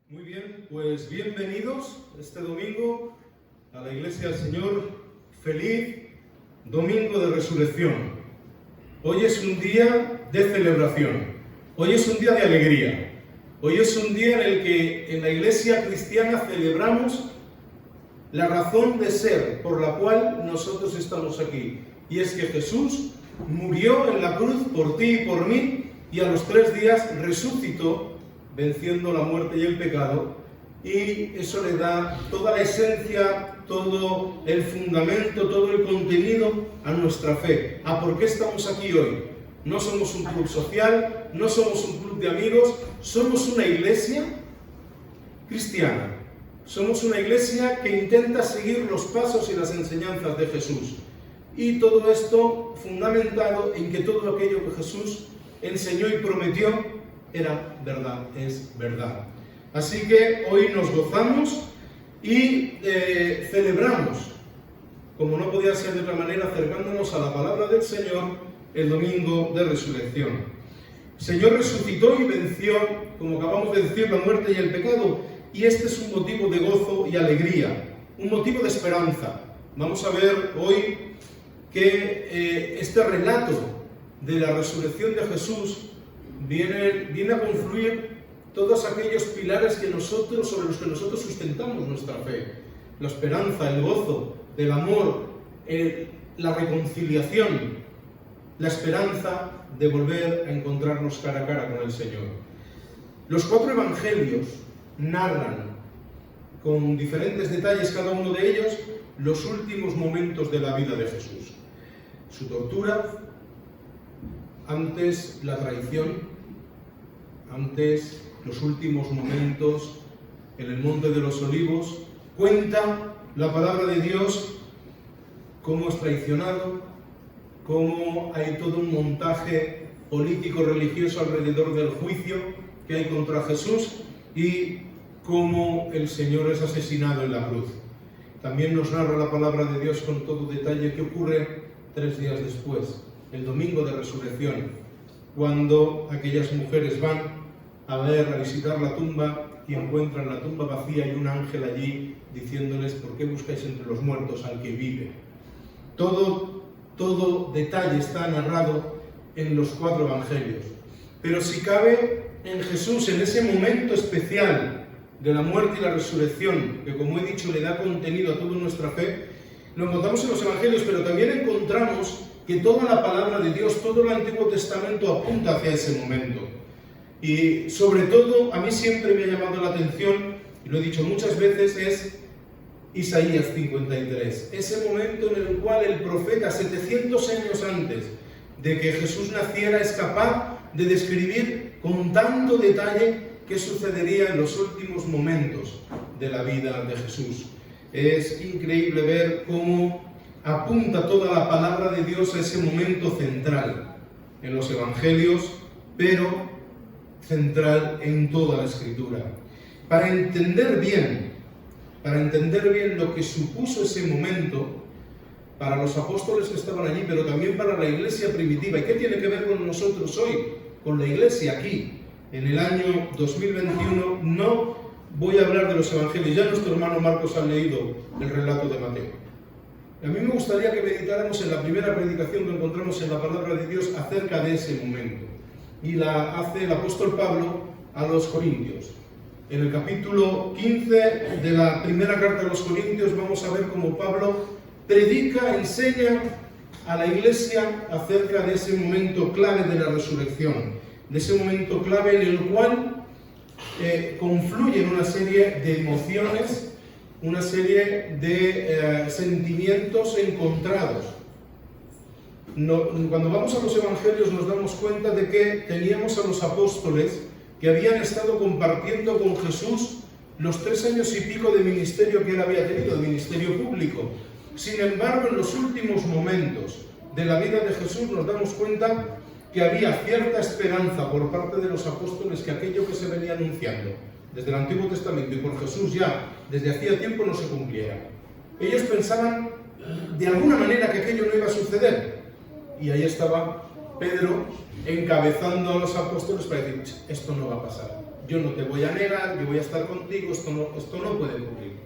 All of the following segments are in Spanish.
Muy bien, pues bienvenidos este domingo a la Iglesia del Señor. Feliz Domingo de Resurrección. Hoy es un día de celebración, hoy es un día de alegría, hoy es un día en el que en la Iglesia cristiana celebramos la razón de ser por la cual nosotros estamos aquí. Y es que Jesús murió en la cruz por ti y por mí, y a los 3 días resucitó, venciendo la muerte y el pecado, y eso le da toda la esencia, todo el fundamento, todo el contenido a nuestra fe. ¿A por qué estamos aquí hoy? No somos un club social, no somos un club de amigos, somos una iglesia cristiana. Somos una iglesia que intenta seguir los pasos y las enseñanzas de Jesús. Y todo esto fundamentado en que todo aquello que Jesús enseñó y prometió era verdad, es verdad. Así que hoy nos gozamos y celebramos, como no podía ser de otra manera, acercándonos a la palabra del Señor el domingo de resurrección. El Señor resucitó y venció, como acabamos de decir, la muerte y el pecado, y este es un motivo de gozo y alegría, un motivo de esperanza. Vamos a ver hoy que este relato de la resurrección de Jesús viene a confluir todos aquellos pilares sobre los que nosotros sustentamos nuestra fe. La esperanza, el gozo, el amor, la reconciliación, la esperanza de volver a encontrarnos cara a cara con el Señor. Los 4 evangelios narran con diferentes detalles cada uno de ellos los últimos momentos de la vida de Jesús. Su tortura, antes la traición, antes los últimos momentos en el Monte de los Olivos. Cuenta la palabra de Dios cómo es traicionado, cómo hay todo un montaje político-religioso alrededor del juicio que hay contra Jesús y cómo el Señor es asesinado en la cruz. También nos narra la palabra de Dios con todo detalle qué ocurre 3 días después, el domingo de resurrección, cuando aquellas mujeres van a visitar la tumba y encuentran la tumba vacía y un ángel allí diciéndoles: ¿por qué buscáis entre los muertos al que vive? Todo detalle está narrado en los 4 evangelios. Pero si cabe, en Jesús, en ese momento especial de la muerte y la resurrección, que como he dicho le da contenido a toda nuestra fe, lo encontramos en los evangelios, pero también encontramos que toda la palabra de Dios, todo el Antiguo Testamento apunta hacia ese momento. Y sobre todo, a mí siempre me ha llamado la atención, y lo he dicho muchas veces, es Isaías 53. Ese momento en el cual el profeta, 700 años antes de que Jesús naciera, es capaz de describir con tanto detalle qué sucedería en los últimos momentos de la vida de Jesús. Es increíble ver cómo apunta toda la palabra de Dios a ese momento central en los evangelios, pero central en toda la Escritura. Para entender bien lo que supuso ese momento para los apóstoles que estaban allí, pero también para la iglesia primitiva. ¿Y qué tiene que ver con nosotros hoy? Con la iglesia aquí, en el año 2021. No voy a hablar de los evangelios, ya nuestro hermano Marcos ha leído el relato de Mateo. A mí me gustaría que meditáramos en la primera predicación que encontramos en la palabra de Dios acerca de ese momento. Y la hace el apóstol Pablo a los Corintios. En el capítulo 15 de la primera carta a los Corintios vamos a ver cómo Pablo predica, enseña a la iglesia acerca de ese momento clave de la resurrección, de ese momento clave en el cual confluyen una serie de emociones, una serie de sentimientos encontrados. Cuando vamos a los evangelios nos damos cuenta de que teníamos a los apóstoles que habían estado compartiendo con Jesús los 3 años y pico de ministerio que él había tenido, de ministerio público. Sin embargo, en los últimos momentos de la vida de Jesús nos damos cuenta que había cierta esperanza por parte de los apóstoles que aquello que se venía anunciando desde el Antiguo Testamento y por Jesús ya desde hacía tiempo no se cumpliera. Ellos pensaban de alguna manera que aquello no iba a suceder. Y ahí estaba Pedro encabezando a los apóstoles para decir: esto no va a pasar. yo no te voy a negar, yo voy a estar contigo, esto no puede ocurrir.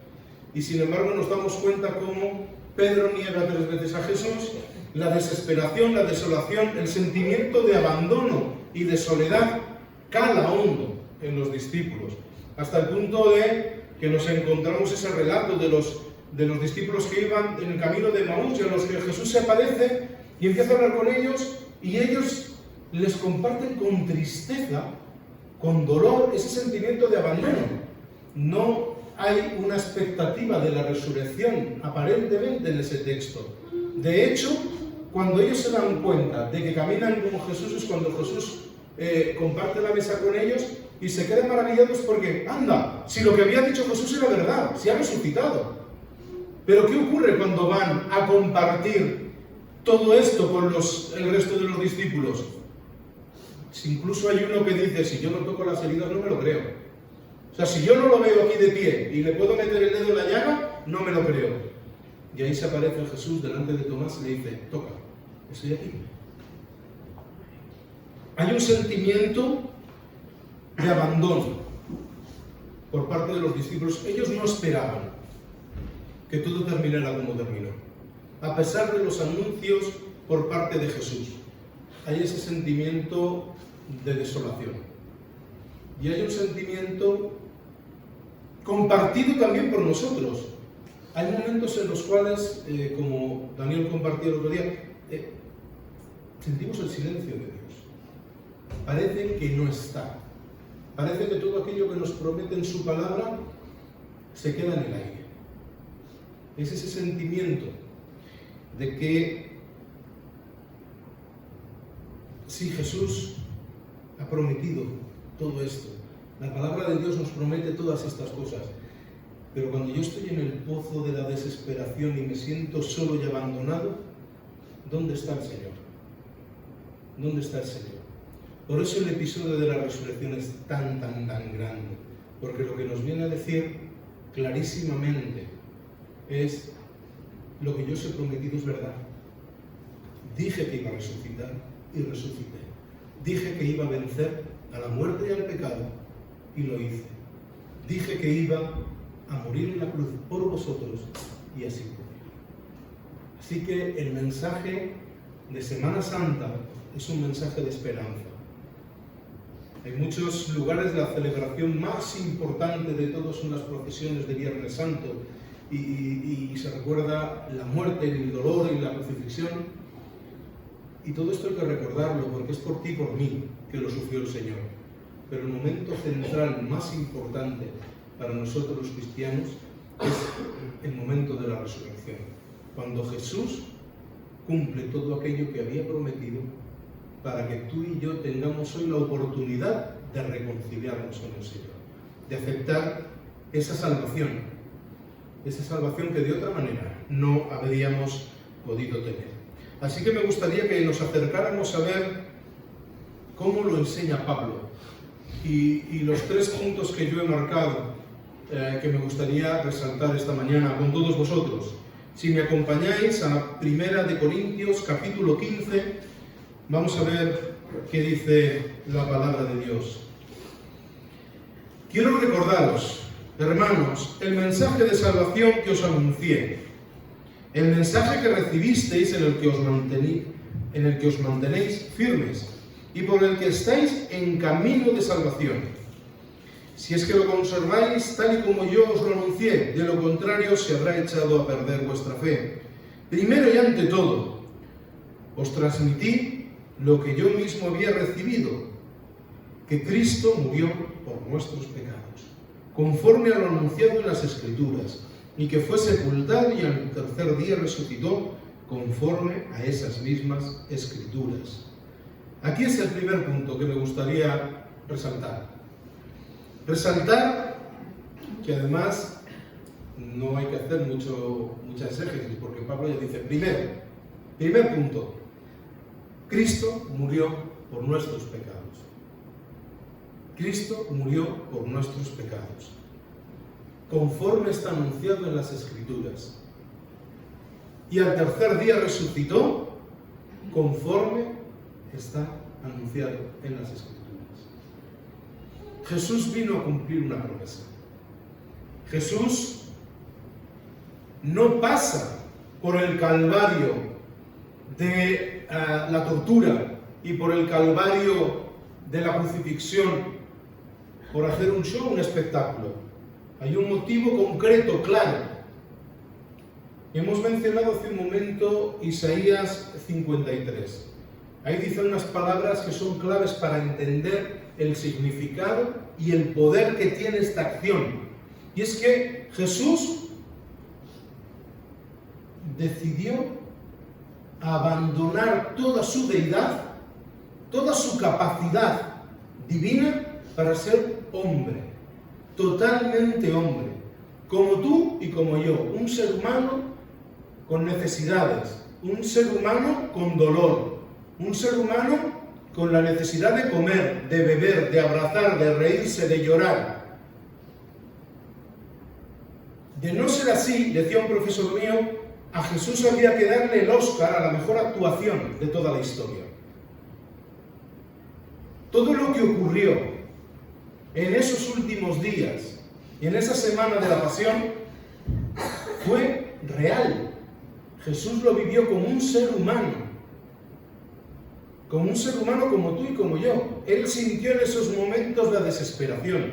Y sin embargo nos damos cuenta cómo Pedro niega 3 veces a Jesús. La desesperación, la desolación, el sentimiento de abandono y de soledad cala hondo en los discípulos, hasta el punto de que nos encontramos ese relato de los discípulos que iban en el camino de Emaús, y a los que Jesús se aparece y empieza a hablar con ellos, y ellos les comparten con tristeza, con dolor, ese sentimiento de abandono. No hay una expectativa de la resurrección aparentemente en ese texto. De hecho, cuando ellos se dan cuenta de que caminan con Jesús, es cuando Jesús comparte la mesa con ellos y se quedan maravillados porque, anda, si lo que había dicho Jesús era verdad, si ha resucitado. Pero ¿qué ocurre cuando van a compartir todo esto con el resto de los discípulos? Si incluso hay uno que dice, si yo no toco las heridas no me lo creo. O sea, si yo no lo veo aquí de pie y le puedo meter el dedo en la llaga, no me lo creo. Y ahí se aparece Jesús delante de Tomás y le dice, toca, estoy aquí. Hay un sentimiento de abandono por parte de los discípulos. Ellos no esperaban que todo terminara como terminó. A pesar de los anuncios por parte de Jesús, hay ese sentimiento de desolación. Y hay un sentimiento compartido también por nosotros. Hay momentos en los cuales, como Daniel compartió el otro día, sentimos el silencio de Dios. Parece que no está. Parece que todo aquello que nos promete en su palabra se queda en el aire. Es ese sentimiento de que si Jesús ha prometido todo esto, la palabra de Dios nos promete todas estas cosas, pero cuando yo estoy en el pozo de la desesperación y me siento solo y abandonado, ¿dónde está el Señor? ¿Dónde está el Señor? Por eso el episodio de la resurrección es tan grande, porque lo que nos viene a decir clarísimamente es: lo que yo os he prometido es verdad. Dije que iba a resucitar y resucité. Dije que iba a vencer a la muerte y al pecado y lo hice. Dije que iba a morir en la cruz por vosotros y así ocurrió. Así que el mensaje de Semana Santa es un mensaje de esperanza. En muchos lugares la celebración más importante de todos son las procesiones de Viernes Santo y se recuerda la muerte, el dolor y la crucifixión. Y todo esto hay que recordarlo porque es por ti y por mí que lo sufrió el Señor. Pero el momento central más importante para nosotros los cristianos es el momento de la resurrección, cuando Jesús cumple todo aquello que había prometido para que tú y yo tengamos hoy la oportunidad de reconciliarnos con el Señor, de aceptar esa salvación que de otra manera no habríamos podido tener. Así que me gustaría que nos acercáramos a ver cómo lo enseña Pablo y los 3 puntos que yo he marcado que me gustaría resaltar esta mañana con todos vosotros. Si me acompañáis a 1 Corintios capítulo 15, vamos a ver qué dice la palabra de Dios. Quiero recordaros, hermanos, el mensaje de salvación que os anuncié, el mensaje que recibisteis en el que os mantenéis firmes y por el que estáis en camino de salvación. Si es que lo conserváis tal y como yo os lo anuncié, de lo contrario se habrá echado a perder vuestra fe. Primero y ante todo, os transmití lo que yo mismo había recibido, que Cristo murió por nuestros pecados, conforme a lo anunciado en las Escrituras, y que fue sepultado y al tercer día resucitó, conforme a esas mismas Escrituras. Aquí es el primer punto que me gustaría resaltar. Resaltar que además no hay que hacer mucha exégesis, porque Pablo ya dice, primer punto, Cristo murió por nuestros pecados. Cristo murió por nuestros pecados, conforme está anunciado en las Escrituras. Y al tercer día resucitó, conforme está anunciado en las Escrituras. Jesús vino a cumplir una promesa. Jesús no pasa por el calvario de la tortura y por el calvario de la crucifixión por hacer un show, un espectáculo. Hay un motivo concreto, claro. Hemos mencionado hace un momento Isaías 53. Ahí dicen unas palabras que son claves para entender el significado y el poder que tiene esta acción. Y es que Jesús decidió abandonar toda su deidad, toda su capacidad divina para ser hombre, totalmente hombre, como tú y como yo, un ser humano con necesidades, un ser humano con dolor, un ser humano con la necesidad de comer, de beber, de abrazar, de reírse, de llorar. De no ser así, decía un profesor mío, a Jesús habría que darle el Oscar a la mejor actuación de toda la historia. Todo lo que ocurrió en esos últimos días y en esa semana de la pasión fue real. Jesús lo vivió como un ser humano como tú y como yo. Él sintió en esos momentos la desesperación.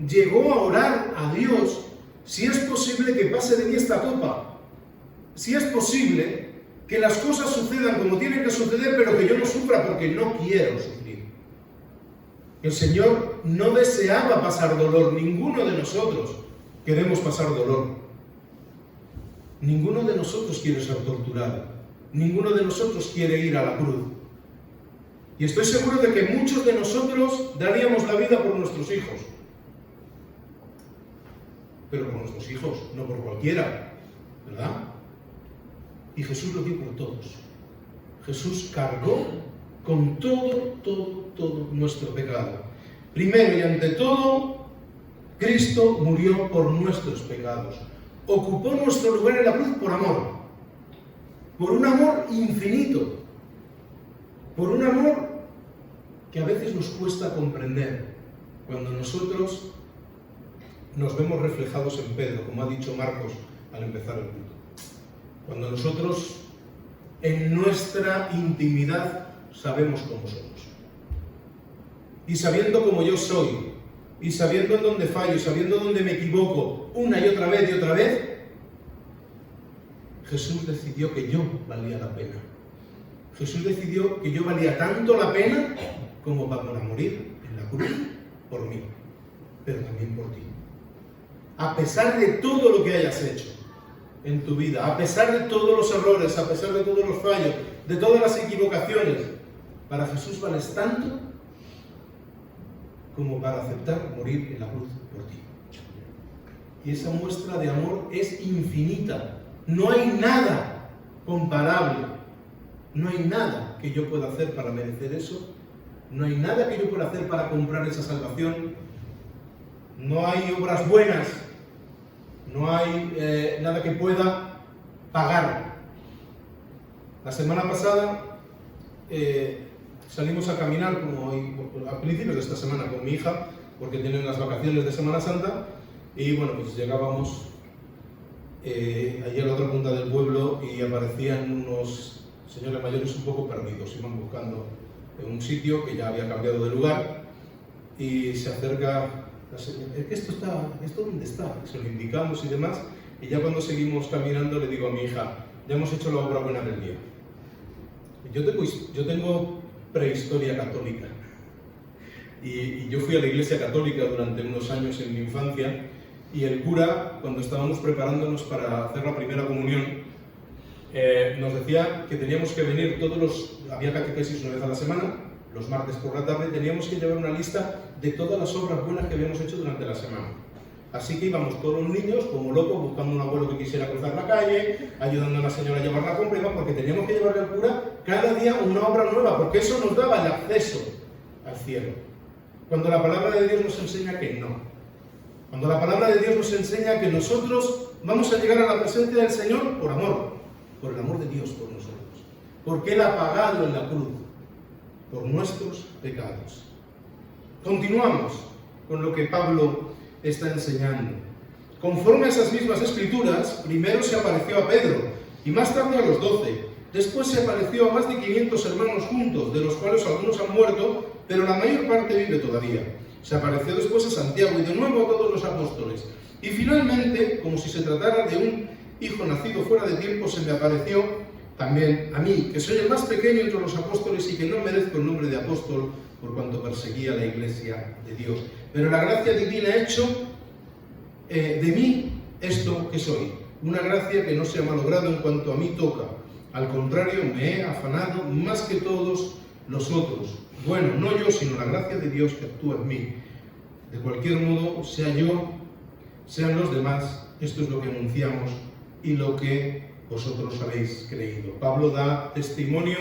Llegó a orar a Dios: si es posible que pase de mí esta copa, si es posible que las cosas sucedan como tienen que suceder, pero que yo no sufra porque no quiero sufrir. El Señor no deseaba pasar dolor. Ninguno de nosotros queremos pasar dolor. Ninguno de nosotros quiere ser torturado. Ninguno de nosotros quiere ir a la cruz. Y estoy seguro de que muchos de nosotros daríamos la vida por nuestros hijos. Pero por nuestros hijos, no por cualquiera, ¿verdad? Y Jesús lo dio por todos. Jesús cargó con todo nuestro pecado. Primero y ante todo, Cristo murió por nuestros pecados. Ocupó nuestro lugar en la cruz por amor. Por un amor infinito. Por un amor que a veces nos cuesta comprender cuando nosotros nos vemos reflejados en Pedro, como ha dicho Marcos al empezar el culto. Cuando nosotros en nuestra intimidad sabemos cómo somos. Y sabiendo cómo yo soy, y sabiendo en dónde fallo, sabiendo dónde me equivoco, una y otra vez, Jesús decidió que yo valía la pena. Jesús decidió que yo valía tanto la pena como para morir en la cruz por mí, pero también por ti. A pesar de todo lo que hayas hecho en tu vida, a pesar de todos los errores, a pesar de todos los fallos, de todas las equivocaciones, para Jesús vales tanto como para aceptar morir en la cruz por ti. Y esa muestra de amor es infinita. No hay nada comparable. No hay nada que yo pueda hacer para merecer eso. No hay nada que yo pueda hacer para comprar esa salvación. No hay obras buenas. No hay nada que pueda pagar. La semana pasada salimos a caminar a principios de esta semana con mi hija, porque tienen las vacaciones de Semana Santa, y bueno, pues llegábamos allí a la otra punta del pueblo y aparecían unos señores mayores un poco perdidos. Iban buscando un sitio que ya había cambiado de lugar y se acerca la señora: ¿es que esto dónde está? Se lo indicamos y demás, y ya cuando seguimos caminando le digo a mi hija: ya hemos hecho la obra buena del día. Yo tengo prehistoria católica y yo fui a la iglesia católica durante unos años en mi infancia, y el cura, cuando estábamos preparándonos para hacer la primera comunión, nos decía que teníamos que venir había catequesis una vez a la semana, los martes por la tarde, teníamos que llevar una lista de todas las obras buenas que habíamos hecho durante la semana. Así que íbamos todos los niños como locos buscando un abuelo que quisiera cruzar la calle, ayudando a la señora a llevar la compra, porque teníamos que llevarle al cura cada día una obra nueva, porque eso nos daba el acceso al cielo. Cuando la palabra de Dios nos enseña que no. Cuando la palabra de Dios nos enseña que nosotros vamos a llegar a la presencia del Señor por amor, por el amor de Dios por nosotros. Porque Él ha pagado en la cruz por nuestros pecados. Continuamos. con lo que Pablo está enseñando. Conforme a esas mismas escrituras, primero se apareció a Pedro y más tarde a los 12. Después se apareció a más de 500 hermanos juntos, de los cuales algunos han muerto, pero la mayor parte vive todavía. Se apareció después a Santiago y de nuevo a todos los apóstoles. Y finalmente, como si se tratara de un hijo nacido fuera de tiempo, se me apareció también a mí, que soy el más pequeño entre los apóstoles y que no merezco el nombre de apóstol por cuanto perseguía la iglesia de Dios. Pero la gracia divina ha hecho de mí esto que soy. Una gracia que no se ha malogrado en cuanto a mí toca. Al contrario, me he afanado más que todos los otros. Bueno, no yo, sino la gracia de Dios que actúa en mí. De cualquier modo, sea yo, sean los demás, esto es lo que anunciamos y lo que vosotros habéis creído. Pablo da testimonio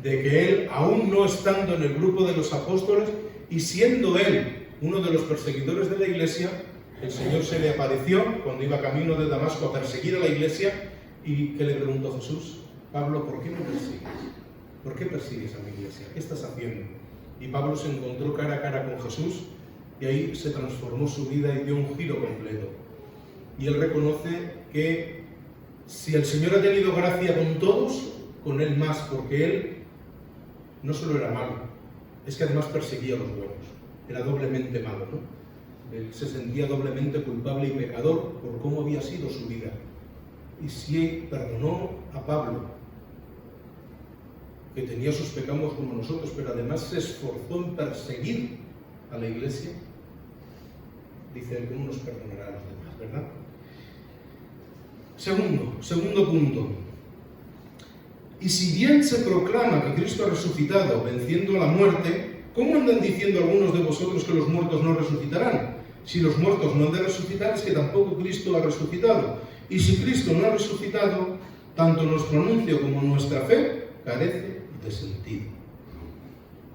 de que él, aún no estando en el grupo de los apóstoles y siendo él uno de los perseguidores de la iglesia, el Señor se le apareció cuando iba camino de Damasco a perseguir a la iglesia. ¿Y qué le preguntó Jesús? Pablo, ¿por qué me persigues? ¿Por qué persigues a mi iglesia? ¿Qué estás haciendo? Y Pablo se encontró cara a cara con Jesús y ahí se transformó su vida y dio un giro completo. Y él reconoce que si el Señor ha tenido gracia con todos, con él más, porque él no solo era malo, es que además perseguía a los buenos. Era doblemente malo, ¿no? Él se sentía doblemente culpable y pecador por cómo había sido su vida. Y si perdonó a Pablo, que tenía sus pecados como nosotros, pero además se esforzó en perseguir a la iglesia, dice él, ¿cómo nos perdonará a los demás, verdad? Segundo punto. Y si bien se proclama que Cristo ha resucitado venciendo a la muerte, ¿cómo andan diciendo algunos de vosotros que los muertos no resucitarán? Si los muertos no han de resucitar, es que tampoco Cristo ha resucitado. Y si Cristo no ha resucitado, tanto nuestro anuncio como nuestra fe carece de sentido.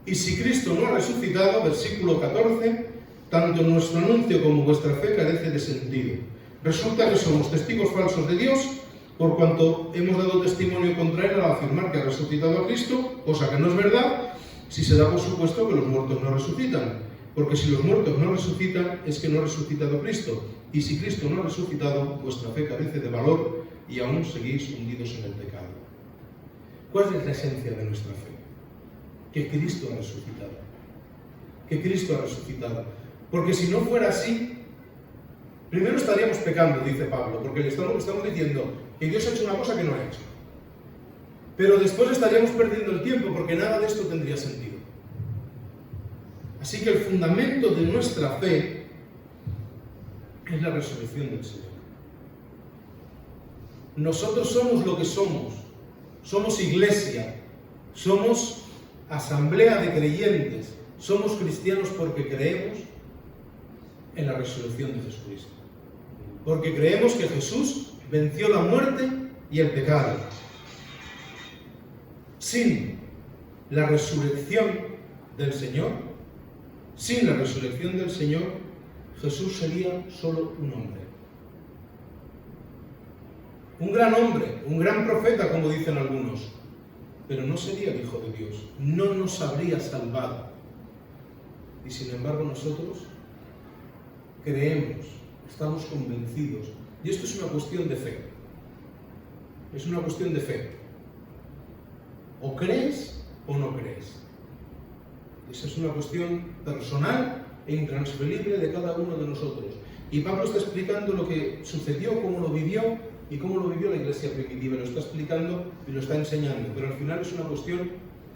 Y si Cristo no ha resucitado, versículo 14, tanto nuestro anuncio como vuestra fe carece de sentido. Resulta que somos testigos falsos de Dios, por cuanto hemos dado testimonio contra él al afirmar que ha resucitado a Cristo, cosa que no es verdad, si se da por supuesto que los muertos no resucitan. Porque si los muertos no resucitan, es que no ha resucitado Cristo. Y si Cristo no ha resucitado, vuestra fe carece de valor y aún seguís hundidos en el pecado. ¿Cuál es la esencia de nuestra fe? Que Cristo ha resucitado. Que Cristo ha resucitado. Porque si no fuera así, primero estaríamos pecando, dice Pablo, porque le estamos diciendo que Dios ha hecho una cosa que no ha hecho. Pero después estaríamos perdiendo el tiempo, porque nada de esto tendría sentido. Así que el fundamento de nuestra fe es la resurrección del Señor. Nosotros somos lo que somos. Somos iglesia, somos asamblea de creyentes, somos cristianos porque creemos en la resurrección de Jesucristo. Porque creemos que Jesús venció la muerte y el pecado. Sin la resurrección del Señor, sin la resurrección del Señor, Jesús sería solo un hombre. Un gran hombre, un gran profeta, como dicen algunos, pero no sería el Hijo de Dios, no nos habría salvado. Y sin embargo nosotros creemos, estamos convencidos, y esto es una cuestión de fe. Es una cuestión de fe. O crees o no crees. Esa es una cuestión personal e intransferible de cada uno de nosotros. Y Pablo está explicando lo que sucedió, cómo lo vivió y cómo lo vivió la iglesia primitiva. Lo está explicando y lo está enseñando. Pero al final es una cuestión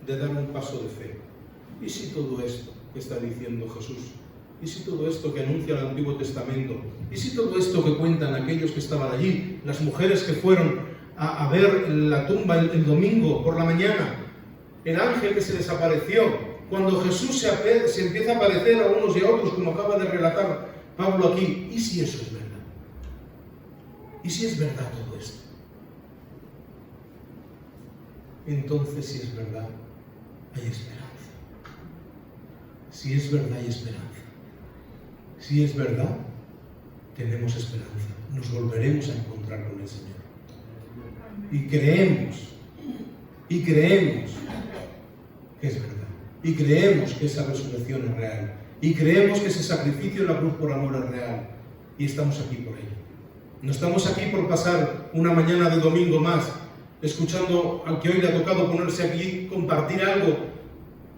de dar un paso de fe. ¿Y si todo esto que está diciendo Jesús? ¿Y si todo esto que anuncia el Antiguo Testamento? ¿Y si todo esto que cuentan aquellos que estaban allí? Las mujeres que fueron a ver la tumba el domingo por la mañana. El ángel que se les apareció. Cuando Jesús se empieza a aparecer a unos y a otros, como acaba de relatar Pablo aquí, ¿y si eso es verdad? ¿Y si es verdad todo esto? Entonces, si es verdad, hay esperanza. Si es verdad, hay esperanza. Si es verdad, tenemos esperanza. Nos volveremos a encontrar con el Señor. Y creemos que es verdad. Y creemos que esa resurrección es real. Y creemos que ese sacrificio en la cruz por amor es real. Y estamos aquí por ello. No estamos aquí por pasar una mañana de domingo más, escuchando al que hoy le ha tocado ponerse aquí, compartir algo,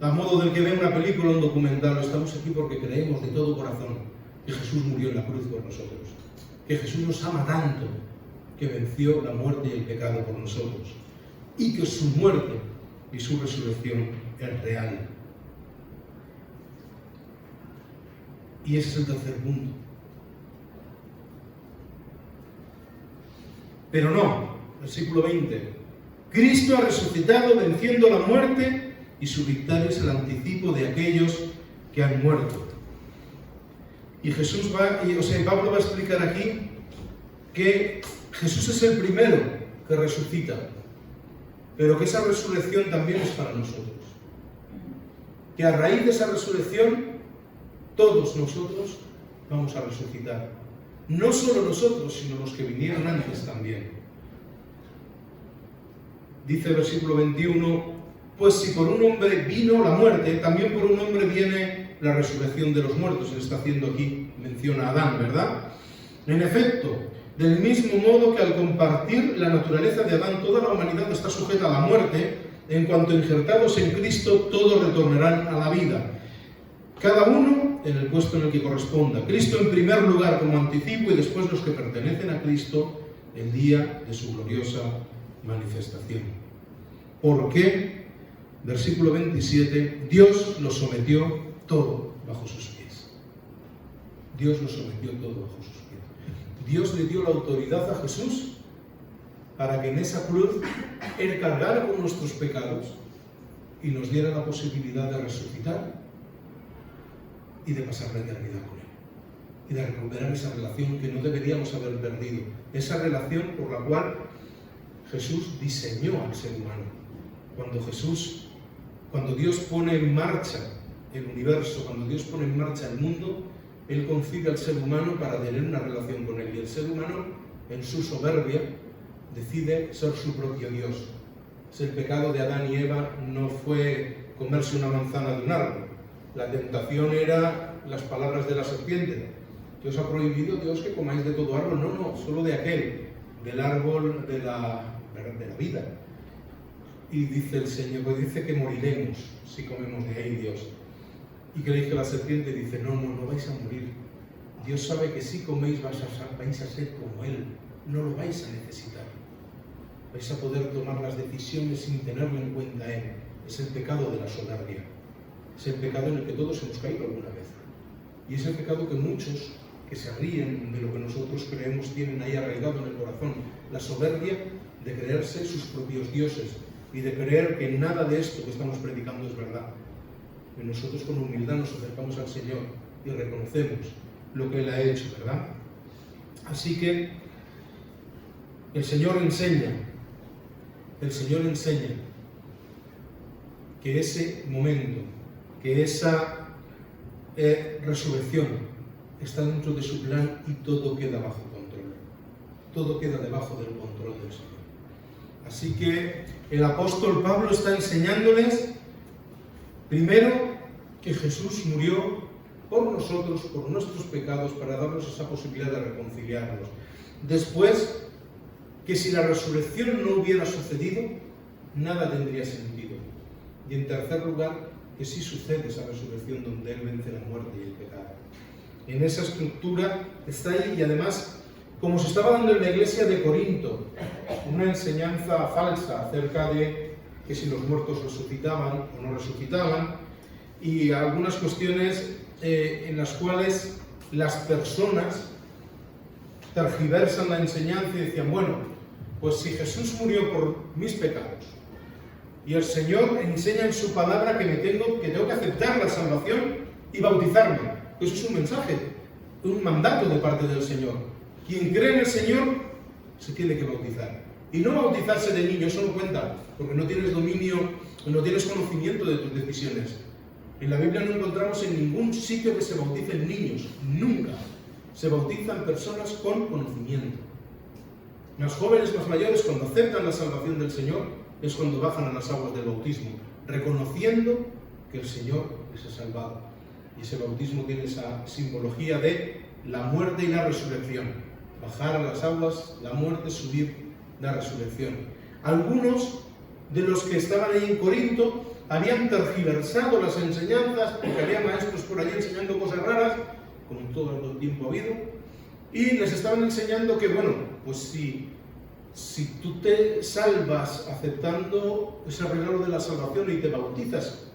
a modo del que ve una película o un documental. Estamos aquí porque creemos de todo corazón que Jesús murió en la cruz por nosotros. Que Jesús nos ama tanto que venció la muerte y el pecado por nosotros. Y que su muerte y su resurrección es real. Y ese es el tercer punto. Pero no, versículo 20. Cristo ha resucitado venciendo la muerte y su victoria es el anticipo de aquellos que han muerto. Y Pablo va a explicar aquí que Jesús es el primero que resucita, pero que esa resurrección también es para nosotros. Que a raíz de esa resurrección, todos nosotros vamos a resucitar. No solo nosotros, sino los que vinieron antes también. Dice el versículo 21, pues si por un hombre vino la muerte, también por un hombre viene la resurrección de los muertos. Él está haciendo aquí mención a Adán, ¿verdad? En efecto, del mismo modo que al compartir la naturaleza de Adán, toda la humanidad está sujeta a la muerte, en cuanto injertados en Cristo, todos retornarán a la vida. Cada uno en el puesto en el que corresponda. Cristo en primer lugar como anticipo y después los que pertenecen a Cristo el día de su gloriosa manifestación. ¿Por qué? Versículo 27, Dios lo sometió todo bajo sus pies. Dios lo sometió todo bajo sus pies. Dios le dio la autoridad a Jesús para que en esa cruz Él cargara con nuestros pecados y nos diera la posibilidad de resucitar y de pasar la eternidad con Él. Y de recuperar esa relación que no deberíamos haber perdido. Esa relación por la cual Jesús diseñó al ser humano. Cuando Dios pone en marcha el universo, cuando Dios pone en marcha el mundo, Él concibe al ser humano para tener una relación con Él. Y el ser humano, en su soberbia, decide ser su propio Dios. El pecado de Adán y Eva no fue comerse una manzana de un árbol. La tentación era las palabras de la serpiente. Dios ha prohibido, Dios, que comáis de todo árbol. No, solo de aquel, del árbol de la vida. Y dice el Señor, pues dice que moriremos si comemos de ahí, Dios. Y que le dice la serpiente, dice, no vais a morir. Dios sabe que si coméis vais a ser como Él, no lo vais a necesitar. Vais a poder tomar las decisiones sin tenerlo en cuenta Él. Es el pecado de la soberbia. Es el pecado en el que todos hemos caído alguna vez. Y es el pecado que muchos que se ríen de lo que nosotros creemos tienen ahí arraigado en el corazón. La soberbia de creerse sus propios dioses y de creer que nada de esto que estamos predicando es verdad. Que nosotros con humildad nos acercamos al Señor y reconocemos lo que Él ha hecho, ¿verdad? Así que el Señor enseña que ese momento, que esa resurrección está dentro de su plan y todo queda bajo control. Todo queda debajo del control del Señor. Así que el apóstol Pablo está enseñándoles, primero, que Jesús murió por nosotros, por nuestros pecados, para darnos esa posibilidad de reconciliarnos. Después, que si la resurrección no hubiera sucedido, nada tendría sentido. Y en tercer lugar, que sí sucede esa resurrección donde Él vence la muerte y el pecado. En esa estructura está ahí, y además, como se estaba dando en la iglesia de Corinto, una enseñanza falsa acerca de que si los muertos resucitaban o no resucitaban, y algunas cuestiones en las cuales las personas tergiversan la enseñanza y decían, bueno, pues si Jesús murió por mis pecados y el Señor enseña en su palabra que tengo que aceptar la salvación y bautizarme, eso es un mensaje, un mandato de parte del Señor. Quien cree en el Señor se tiene que bautizar. Y no bautizarse de niño, eso no cuenta, porque no tienes dominio, no tienes conocimiento de tus decisiones. En la Biblia no encontramos en ningún sitio que se bauticen niños, nunca. Se bautizan personas con conocimiento. Más jóvenes, más mayores, cuando aceptan la salvación del Señor, es cuando bajan a las aguas del bautismo, reconociendo que el Señor les ha salvado. Y ese bautismo tiene esa simbología de la muerte y la resurrección. Bajar a las aguas, la muerte, subir, la resurrección. Algunos de los que estaban ahí en Corinto habían tergiversado las enseñanzas, porque había maestros por allí enseñando cosas raras, como todo el tiempo ha habido, y les estaban enseñando que, bueno, pues si tú te salvas aceptando ese regalo de la salvación y te bautizas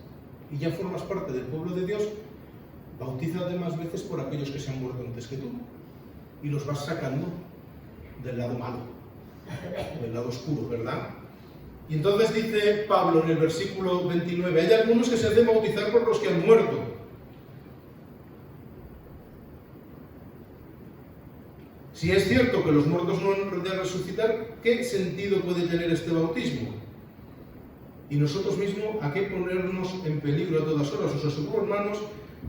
y ya formas parte del pueblo de Dios, bautízate más veces por aquellos que se han muerto antes que tú y los vas sacando del lado malo, del lado oscuro, ¿verdad? Y entonces dice Pablo en el versículo 29, hay algunos que se hacen bautizar por los que han muerto. Si es cierto que los muertos no han de resucitar, ¿qué sentido puede tener este bautismo? Y nosotros mismos, ¿a qué ponernos en peligro a todas horas? Os aseguro, hermanos,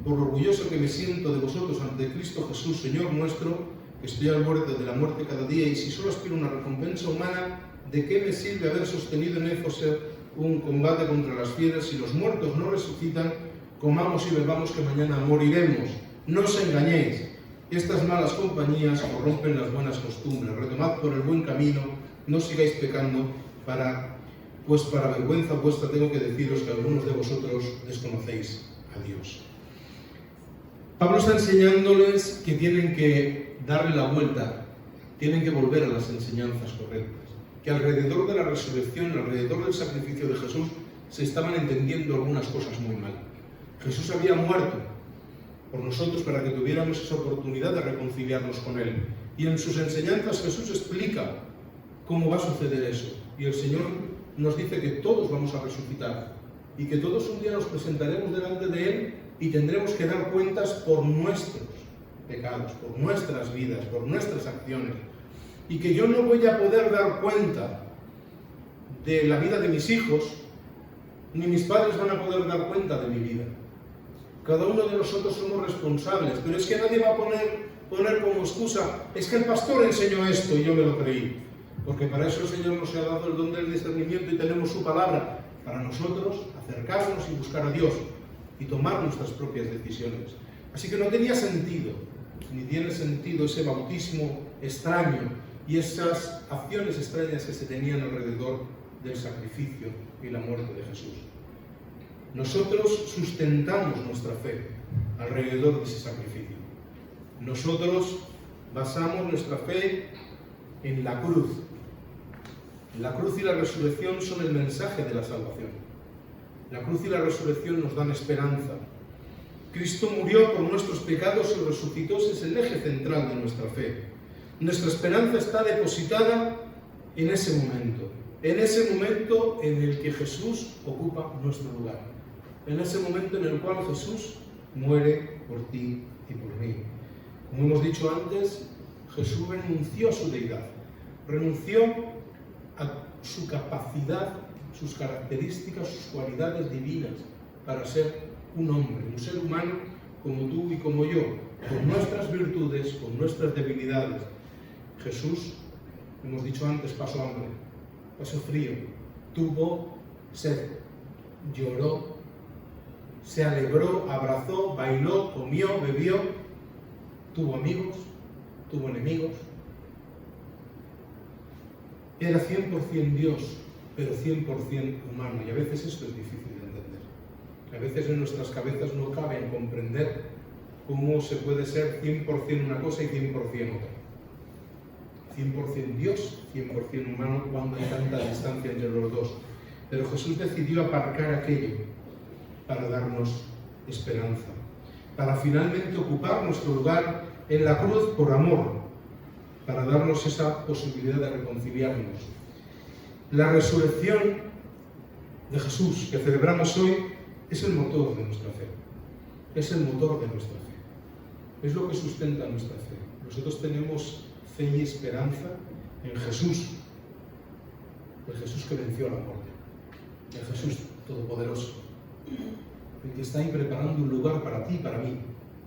por lo orgulloso que me siento de vosotros ante Cristo Jesús, Señor nuestro, que estoy al borde de la muerte cada día, y si solo aspiro a una recompensa humana, ¿de qué me sirve haber sostenido en Éfeso un combate contra las fieras? Si los muertos no resucitan, comamos y bebamos que mañana moriremos. No os engañéis. Estas malas compañías corrompen las buenas costumbres. Retomad por el buen camino, no sigáis pecando, pues para vergüenza vuestra tengo que deciros que algunos de vosotros desconocéis a Dios. Pablo está enseñándoles que tienen que darle la vuelta, tienen que volver a las enseñanzas correctas, que alrededor de la resurrección, alrededor del sacrificio de Jesús, se estaban entendiendo algunas cosas muy mal. Jesús había muerto por nosotros para que tuviéramos esa oportunidad de reconciliarnos con Él. Y en sus enseñanzas Jesús explica cómo va a suceder eso. Y el Señor nos dice que todos vamos a resucitar y que todos un día nos presentaremos delante de Él y tendremos que dar cuentas por nuestros pecados, por nuestras vidas, por nuestras acciones. Y que yo no voy a poder dar cuenta de la vida de mis hijos, ni mis padres van a poder dar cuenta de mi vida. Cada uno de nosotros somos responsables, pero es que nadie va a poner como excusa, es que el pastor enseñó esto y yo me lo creí. Porque para eso el Señor nos ha dado el don del discernimiento y tenemos su palabra, para nosotros acercarnos y buscar a Dios y tomar nuestras propias decisiones. Así que no tenía sentido, ni tiene sentido ese bautismo extraño y esas acciones extrañas que se tenían alrededor del sacrificio y la muerte de Jesús. Nosotros sustentamos nuestra fe alrededor de ese sacrificio. Nosotros basamos nuestra fe en la cruz. La cruz y la resurrección son el mensaje de la salvación. La cruz y la resurrección nos dan esperanza. Cristo murió por nuestros pecados y resucitó, ese es el eje central de nuestra fe. Nuestra esperanza está depositada en ese momento en el que Jesús ocupa nuestro lugar, en ese momento en el cual Jesús muere por ti y por mí. Como hemos dicho antes, Jesús renunció a su deidad, renunció a su capacidad, sus características, sus cualidades divinas para ser un hombre, un ser humano como tú y como yo, con nuestras virtudes, con nuestras debilidades. Jesús, hemos dicho antes, pasó hambre, pasó frío, tuvo sed, lloró, se alegró, abrazó, bailó, comió, bebió, tuvo amigos, tuvo enemigos. Era 100% Dios, pero 100% humano, y a veces esto es difícil de entender. A veces en nuestras cabezas no cabe en comprender cómo se puede ser 100% una cosa y 100% otra. 100% Dios, 100% humano, cuando hay tanta distancia entre los dos. Pero Jesús decidió aparcar aquello para darnos esperanza, para finalmente ocupar nuestro lugar en la cruz por amor, para darnos esa posibilidad de reconciliarnos. La resurrección de Jesús que celebramos hoy es el motor de nuestra fe. Es el motor de nuestra fe. Es lo que sustenta nuestra fe. Nosotros tenemos fe y esperanza en Jesús, el Jesús que venció a la muerte, el Jesús todopoderoso, el que está ahí preparando un lugar para ti y para mí,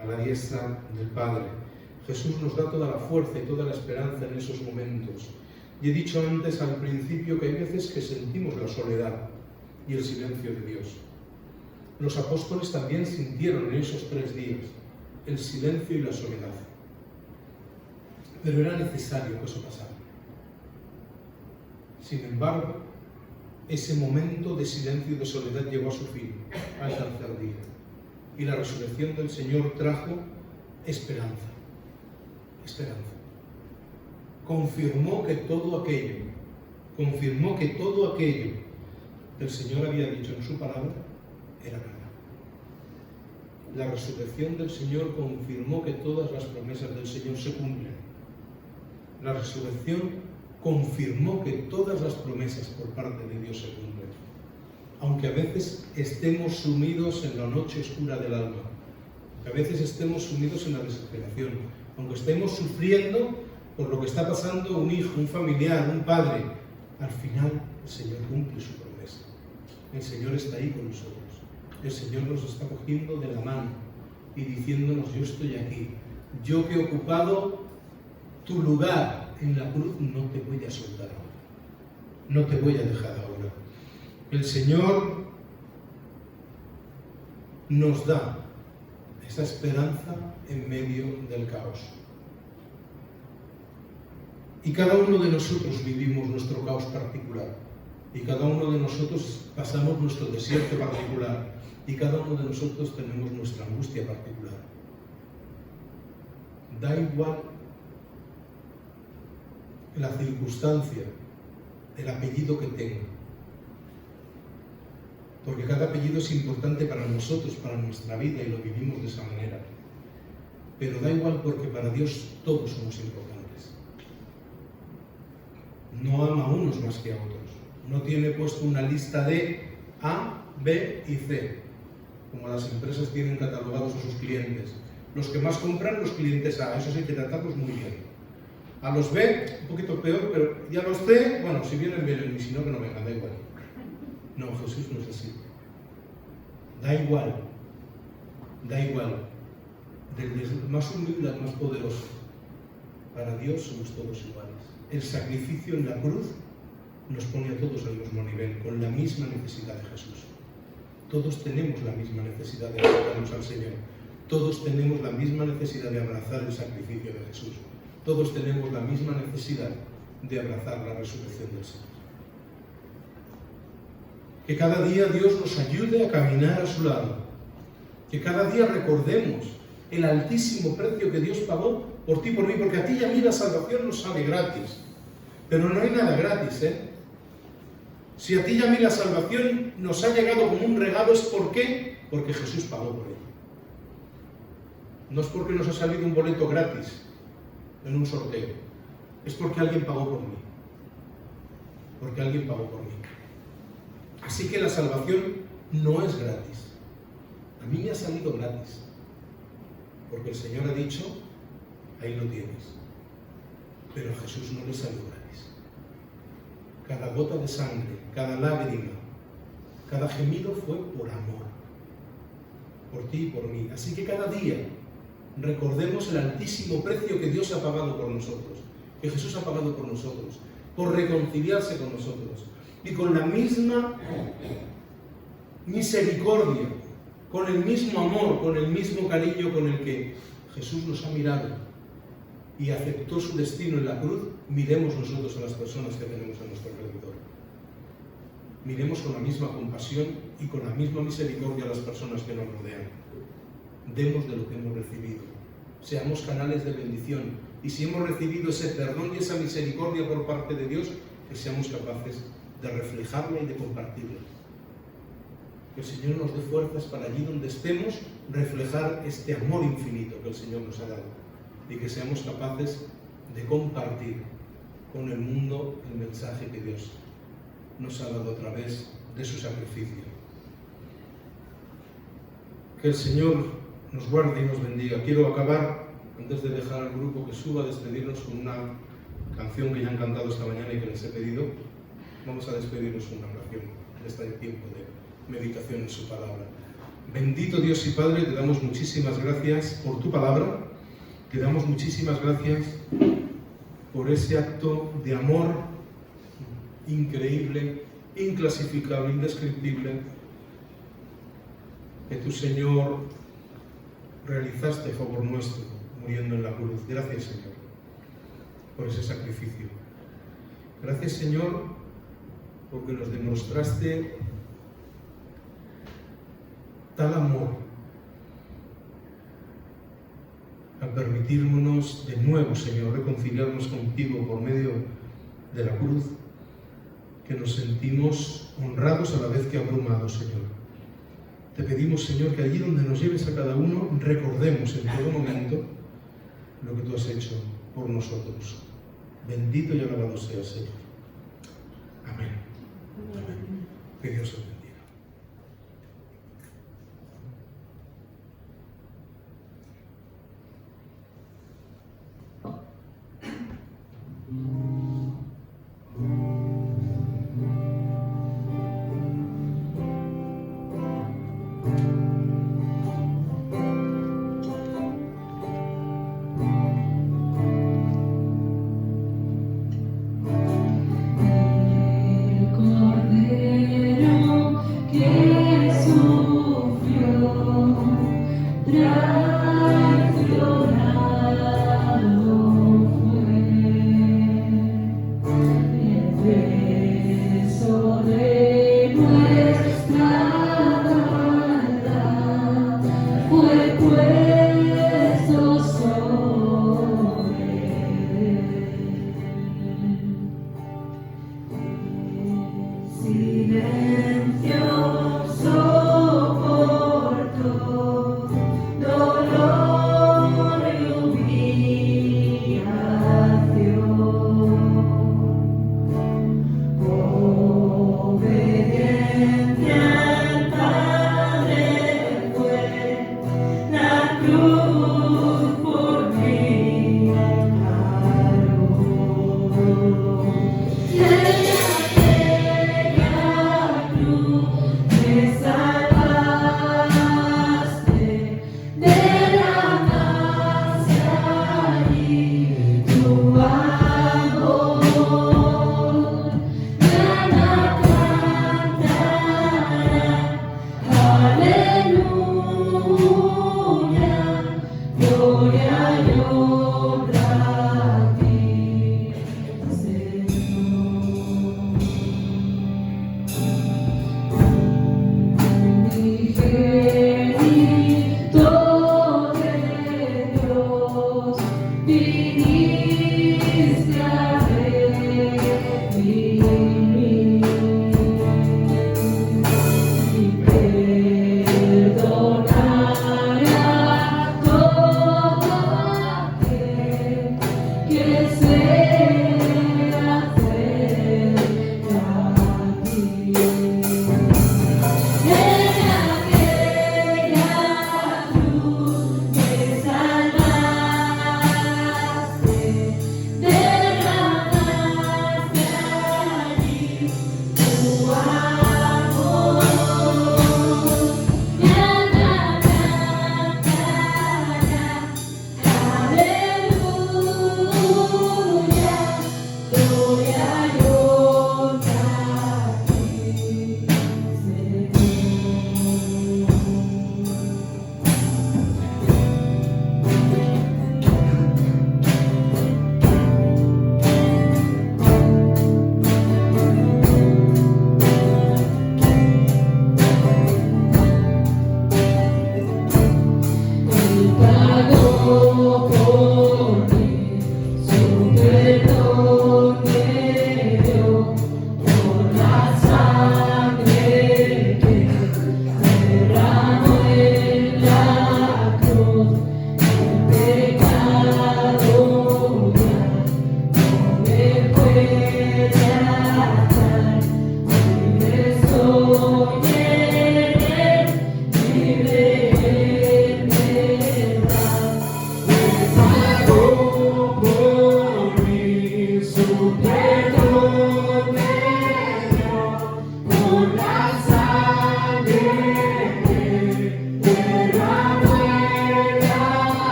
a la diestra del Padre. Jesús nos da toda la fuerza y toda la esperanza en esos momentos. Y he dicho antes al principio que hay veces que sentimos la soledad y el silencio de Dios. los apóstoles también sintieron en esos 3 días el silencio y la soledad. Pero era necesario que eso pasara. Sin embargo, ese momento de silencio y de soledad llegó a su fin al 3er día. Y la resurrección del Señor trajo esperanza. Esperanza. Confirmó que todo aquello que el Señor había dicho en su palabra era verdad. La resurrección del Señor confirmó que todas las promesas del Señor se cumplen. La resurrección confirmó que todas las promesas por parte de Dios se cumplen. Aunque a veces estemos sumidos en la noche oscura del alma, a veces estemos sumidos en la desesperación, aunque estemos sufriendo por lo que está pasando un hijo, un familiar, un padre, al final el Señor cumple su promesa. El Señor está ahí con nosotros. El Señor nos está cogiendo de la mano y diciéndonos: yo estoy aquí. Yo que he ocupado tu lugar en la cruz, no te voy a soltar ahora. No te voy a dejar ahora. El Señor nos da esa esperanza en medio del caos. Y cada uno de nosotros vivimos nuestro caos particular. Y cada uno de nosotros pasamos nuestro desierto particular. Y cada uno de nosotros tenemos nuestra angustia particular. Da igual la circunstancia, el apellido que tenga. Porque cada apellido es importante para nosotros, para nuestra vida, y lo vivimos de esa manera. Pero da igual, porque para Dios todos somos importantes. No ama a unos más que a otros. No tiene puesto una lista de A, B y C, como las empresas tienen catalogados a sus clientes. Los que más compran, los clientes A, esos hay que tratarlos muy bien. A los B, un poquito peor, pero y a los C, bueno, si vienen, vienen, y si no, que no vengan, da igual. No, Jesús no es así. Da igual. Desde el más humilde al más poderoso. Para Dios somos todos iguales. El sacrificio en la cruz nos pone a todos al mismo nivel, con la misma necesidad de Jesús. Todos tenemos la misma necesidad de acercarnos al Señor. Todos tenemos la misma necesidad de abrazar el sacrificio de Jesús. Todos tenemos la misma necesidad de abrazar la resurrección del Señor. Que cada día Dios nos ayude a caminar a su lado. Que cada día recordemos el altísimo precio que Dios pagó por ti y por mí, porque a ti y a mí la salvación nos sale gratis. Pero no hay nada gratis, ¿eh? Si a ti y a mí la salvación nos ha llegado como un regalo, ¿es por qué? Porque Jesús pagó por ello. No es porque nos ha salido un boleto gratis en un sorteo. Es porque alguien pagó por mí. Porque alguien pagó por mí. Así que la salvación no es gratis. A mí me ha salido gratis. Porque el Señor ha dicho: ahí lo tienes. Pero a Jesús no le salió gratis. Cada gota de sangre, cada lágrima, cada gemido fue por amor. Por ti y por mí. Así que cada día recordemos el altísimo precio que Dios ha pagado por nosotros, que Jesús ha pagado por nosotros, por reconciliarse con nosotros. Y con la misma misericordia, con el mismo amor, con el mismo cariño con el que Jesús nos ha mirado y aceptó su destino en la cruz, miremos nosotros a las personas que tenemos a nuestro alrededor. Miremos con la misma compasión y con la misma misericordia a las personas que nos rodean. Demos de lo que hemos recibido. Seamos canales de bendición. Y si hemos recibido ese perdón y esa misericordia por parte de Dios, que seamos capaces de reflejarla y de compartirla. Que el Señor nos dé fuerzas para allí donde estemos reflejar este amor infinito que el Señor nos ha dado. Y que seamos capaces de compartir con el mundo el mensaje que Dios nos ha dado a través de su sacrificio. Que el Señor nos guarde y nos bendiga. Quiero acabar, antes de dejar al grupo que suba, a despedirnos con una canción que ya han cantado esta mañana y que les he pedido. Vamos a despedirnos con una oración en este tiempo de meditación en su palabra. Bendito Dios y Padre, te damos muchísimas gracias por tu palabra. Te damos muchísimas gracias por ese acto de amor increíble, inclasificable, indescriptible, que tú, Señor, realizaste a favor nuestro, muriendo en la cruz. Gracias, Señor, por ese sacrificio. Gracias, Señor, porque nos demostraste tal amor al permitirnos de nuevo, Señor, reconciliarnos contigo por medio de la cruz, que nos sentimos honrados a la vez que abrumados, Señor. Te pedimos, Señor, que allí donde nos lleves a cada uno, recordemos en todo momento lo que tú has hecho por nosotros. Bendito y alabado seas, Señor. Amén. Amén. Que Dios os bendiga.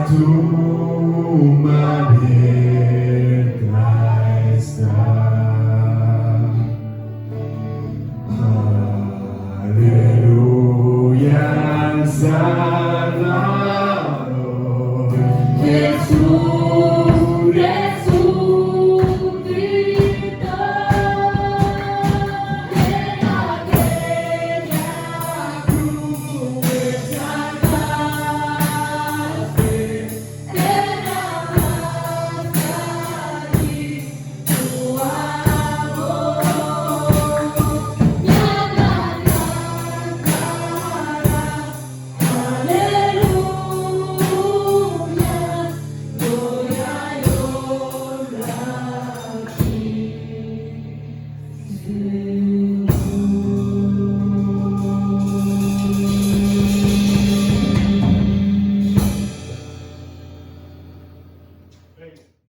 tumba abierta está. Aleluya, al Salvador. Jesús resucitó en aquella cruz, salvaste, derramaste allí tu amor. Y hablarás, Venga.